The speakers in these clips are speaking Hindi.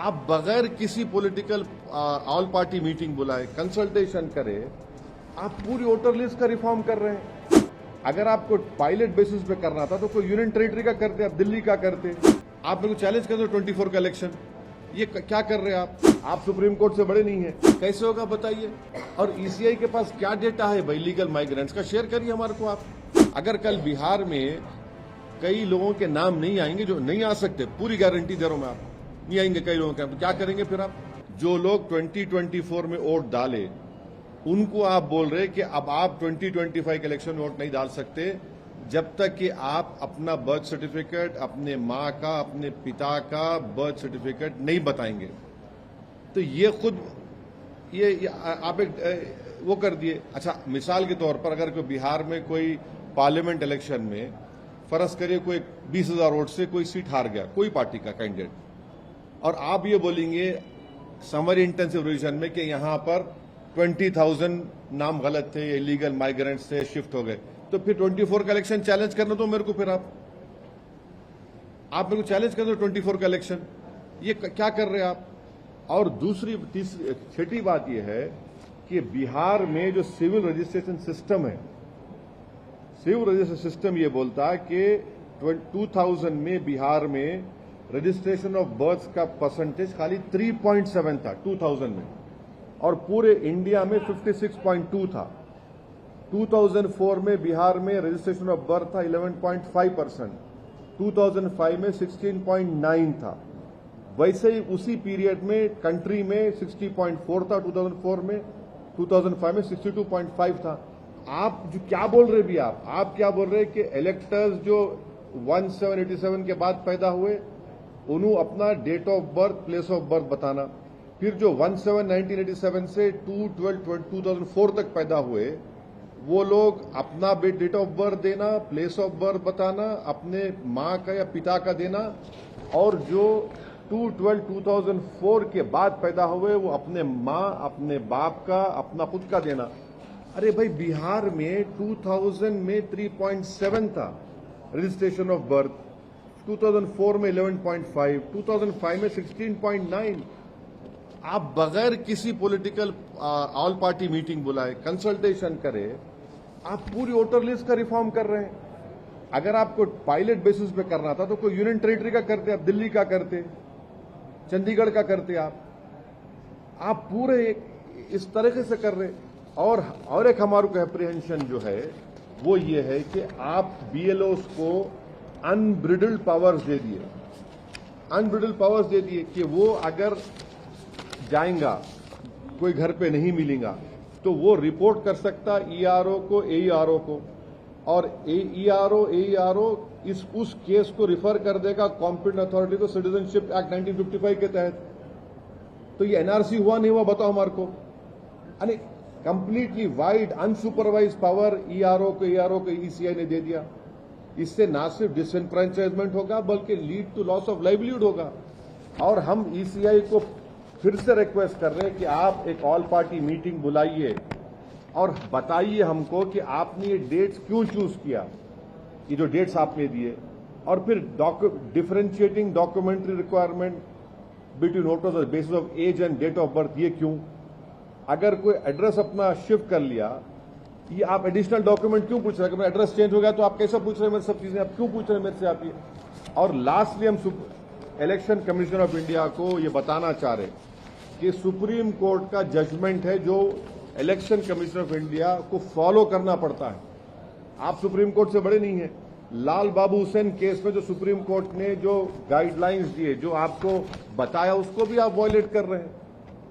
आप बगैर किसी पॉलिटिकल ऑल पार्टी मीटिंग बुलाए, कंसल्टेशन करे, आप पूरी वोटर लिस्ट का रिफॉर्म कर रहे हैं। अगर आपको पायलट बेसिस पे करना था तो कोई यूनियन टेरिटरी का करते, आप दिल्ली का करते। आप मेरे को चैलेंज कर दो 24 का इलेक्शन, ये क्या कर रहे हैं आप सुप्रीम कोर्ट से बड़े नहीं है, कैसे होगा बताइए। और ईसीआई के पास क्या डेटा है भाई लीगल माइग्रेंट्स का, शेयर करिए हमारे को आप। अगर कल बिहार में कई लोगों के नाम नहीं आएंगे, जो नहीं आ सकते, पूरी गारंटी दे रहा हूं मैं, आप नहीं आएंगे कई लोगों के, तो क्या करेंगे फिर आप? जो लोग 2024 में वोट डाले उनको आप बोल रहे कि अब आप 2025 के इलेक्शन में वोट नहीं डाल सकते जब तक कि आप अपना बर्थ सर्टिफिकेट, अपने मां का, अपने पिता का बर्थ सर्टिफिकेट नहीं बताएंगे। तो ये खुद ये आप एक वो कर दिए। अच्छा, मिसाल के तौर पर अगर कोई बिहार में कोई पार्लियामेंट इलेक्शन में फर्ज करिए कोई 20,000 वोट से कोई सीट हार गया, कोई पार्टी का कैंडिडेट, और आप ये बोलेंगे समर इंटेंसिव रिवीजन में कि यहां पर 20,000 नाम गलत थे, इलीगल माइग्रेंट्स थे, शिफ्ट हो गए, तो फिर 24 का इलेक्शन चैलेंज करना दो मेरे को। फिर आप मेरे को चैलेंज कर दो 24 का इलेक्शन, ये क्या कर रहे हैं आप? और दूसरी तीसरी छठी बात यह है कि बिहार में जो सिविल रजिस्ट्रेशन सिस्टम है, सिविल रजिस्ट्रेशन सिस्टम ये बोलता है कि 2000 में बिहार में रजिस्ट्रेशन ऑफ बर्थ का परसेंटेज खाली 3.7 था 2000 में, और पूरे इंडिया में 56.2 था। 2004 में बिहार में रजिस्ट्रेशन ऑफ बर्थ था 11.5%, 2005 में 16.9 था। वैसे ही उसी पीरियड में कंट्री में 60.4 था 2004 में, 2005 में 62.5 था। आप जो क्या बोल रहे भी, आप क्या बोल रहे कि इलेक्टर्स जो 1787 के बाद पैदा हुए उन्होंने अपना date of birth, place of birth बताना, फिर जो 17/1987 से 2/12/2004 तक पैदा हुए वो लोग अपना डेट ऑफ बर्थ देना, प्लेस ऑफ बर्थ बताना, अपने मां का या पिता का देना, और जो 2/12/2004 के बाद पैदा हुए वो अपने मां, अपने बाप का, अपना खुद का देना। अरे भाई, बिहार में 2000 में 3.7 था रजिस्ट्रेशन ऑफ बर्थ, 2004 में 11.5, 2005 में 16.9। आप बगैर किसी पॉलिटिकल ऑल पार्टी मीटिंग बुलाए, कंसल्टेशन करे, आप पूरी वोटर लिस्ट का रिफॉर्म कर रहे हैं। अगर आपको पायलट बेसिस पे करना था तो कोई यूनियन टेरिटरी का करते, आप दिल्ली का करते, चंडीगढ़ का करते। आप पूरे इस तरीके से कर रहे। और एक हमारे को एप्रीहेंशन जो है वो ये है कि आप बीएलओस को अनब्रिडल्ड पावर्स दे दिए, अनब्रिडल्ड पावर्स दे दिए कि वो अगर जाएगा, कोई घर पे नहीं मिलेगा तो वो रिपोर्ट कर सकता ईआरओ को, एईआरओ को, और एईआरओ उस केस को रिफर कर देगा कॉम्पिटेंट अथॉरिटी को सिटीजनशिप एक्ट 1955 के तहत। तो ये एनआरसी हुआ नहीं हुआ बताओ हमारे को? यानी completely wide unsupervised power AERO को ईसीआई ने दे दिया। इससे ना सिर्फ डिसएनफ्रेंचाइजमेंट होगा बल्कि lead to loss of livelihood होगा। और हम ईसीआई को फिर से रिक्वेस्ट कर रहे हैं कि आप एक ऑल पार्टी मीटिंग बुलाइए और बताइए हमको कि आपने ये डेट्स क्यों चूज किया, ये जो डेट्स आपने दिए, और फिर differentiating documentary requirement between voters on basis of age and date of birth, ये क्यों? अगर कोई एड्रेस अपना शिफ्ट कर लिया, ये आप एडिशनल डॉक्यूमेंट क्यों पूछ रहे हैं? एड्रेस चेंज हो गया तो आप कैसे पूछ रहे हैं मेरे सब चीजें, आप क्यों पूछ रहे हैं मेरे से आप ये? और लास्टली हम इलेक्शन कमीशन ऑफ इंडिया को ये बताना चाह रहे कि सुप्रीम कोर्ट का जजमेंट है जो इलेक्शन कमीशन ऑफ इंडिया को फॉलो करना पड़ता है। आप सुप्रीम कोर्ट से बड़े नहीं हैं। लाल बाबू हुसैन केस में जो सुप्रीम कोर्ट ने जो गाइडलाइंस दिए, जो आपको बताया, उसको भी आप वॉयलेट कर रहे हैं।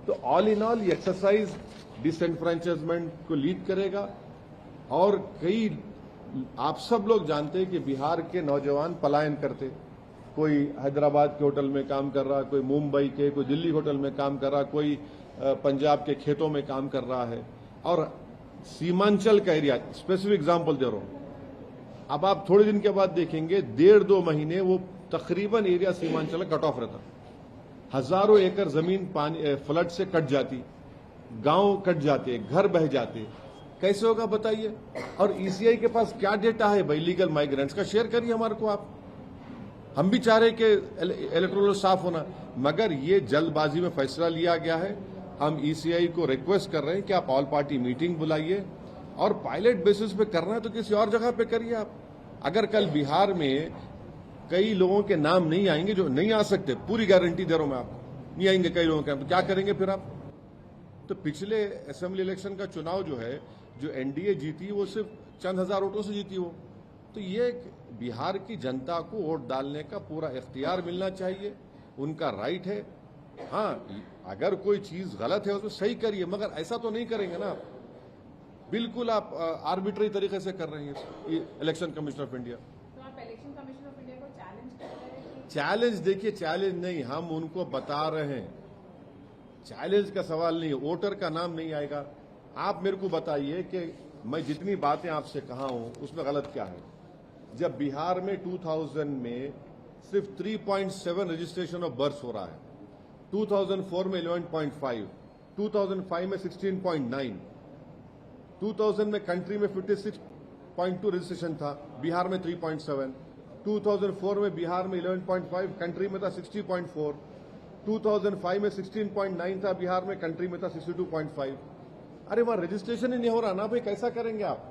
तो ऑल इन ऑल ये एक्सरसाइज डिसएनफ्रेंचाइजमेंट को लीड करेगा। और कई आप सब लोग जानते हैं कि बिहार के नौजवान पलायन करते, कोई हैदराबाद के होटल में काम कर रहा, कोई मुंबई के, कोई दिल्ली होटल में काम कर रहा, कोई पंजाब के खेतों में काम कर रहा है। और सीमांचल का एरिया, स्पेसिफिक एग्जांपल दे रहा हूं, अब आप थोड़े दिन के बाद देखेंगे 1.5-2 महीने वो तकरीबन एरिया सीमांचल कट ऑफ रहता, हजारों एकड़ जमीन पानी फ्लड से कट जाती, गांव कट जाते, घर बह जाते, कैसे होगा बताइए। और ईसीआई के पास क्या डेटा है भाई लीगल माइग्रेंट्स का, शेयर करिए हमारे को आप। हम भी चाह रहे कि इलेक्टोरल साफ होना, मगर ये जल्दबाजी में फैसला लिया गया है। हम ईसीआई को रिक्वेस्ट कर रहे हैं कि आप ऑल पार्टी मीटिंग बुलाइए और पायलट बेसिस पे करना है तो किसी और जगह पे करिए आप। अगर कल बिहार में कई लोगों के नाम नहीं आएंगे, जो नहीं आ सकते, पूरी गारंटी दे रहा हूं मैं आपको, नहीं आएंगे कई लोगों के नाम, तो क्या करेंगे फिर आप? तो पिछले असेंबली इलेक्शन का चुनाव जो है, जो एनडीए जीती वो सिर्फ चंद हजार वोटों से जीती वो। तो ये बिहार की जनता को वोट डालने का पूरा इख्तियार मिलना चाहिए, उनका राइट है। हाँ, अगर कोई चीज गलत है उसको सही करिए, मगर ऐसा तो नहीं करेंगे ना आप। बिल्कुल आप आर्बिट्री तरीके से कर रहे हैं इलेक्शन कमीशन ऑफ इंडिया। तो आप इलेक्शन कमीशन ऑफ इंडिया को चैलेंज कर रहे हैं? चैलेंज देखिए, चैलेंज नहीं, हम उनको बता रहे हैं, चैलेंज का सवाल नहीं है, वोटर का नाम नहीं आएगा। आप मेरे को बताइए कि मैं जितनी बातें आपसे कहा हूं उसमें गलत क्या है? जब बिहार में 2000 में सिर्फ 3.7 रजिस्ट्रेशन ऑफ बर्थ हो रहा है, 2004 में 11.5, 2005 में 16.9, 2000 में कंट्री में 56.2 रजिस्ट्रेशन था, बिहार में 3.7, 2004 में बिहार में 11.5, कंट्री में था 60.4, 2005 में 16.9 था, बिहार में, कंट्री में था 62.5। अरे वहां रजिस्ट्रेशन ही नहीं हो रहा ना भाई, कैसा करेंगे आप?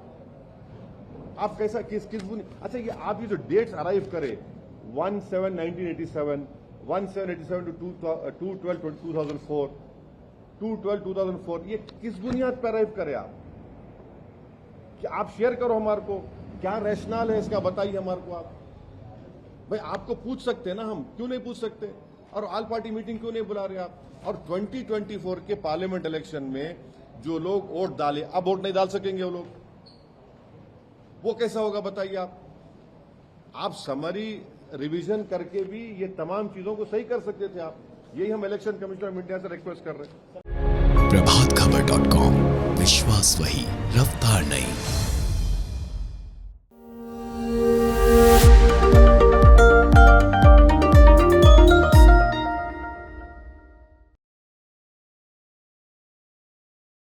आप कैसा किस अच्छा ये आप ये जो डेट्स अराइव करे 1/7/1987, 1/7/87 to 2/12/2004, 2/12/2004, ये किस बुनियाद पर अराइव करे आप? क्या आप शेयर करो हमारे को, क्या रैशनल है इसका बताइए हमारे को आप। भाई आपको पूछ सकते हैं ना, हम क्यों नहीं पूछ सकते? और ऑल पार्टी मीटिंग क्यों नहीं बुला रहे आप? और 2024 के पार्लियामेंट इलेक्शन में जो लोग वोट डाले, अब वोट नहीं डाल सकेंगे वो लोग, वो कैसा होगा बताइए आप? आप समरी रिवीजन करके भी ये तमाम चीजों को सही कर सकते थे आप। यही हम इलेक्शन कमीशन ऑफ इंडिया से रिक्वेस्ट कर रहे हैं। प्रभातखबर.com, विश्वास वही, रफ्तार नहीं।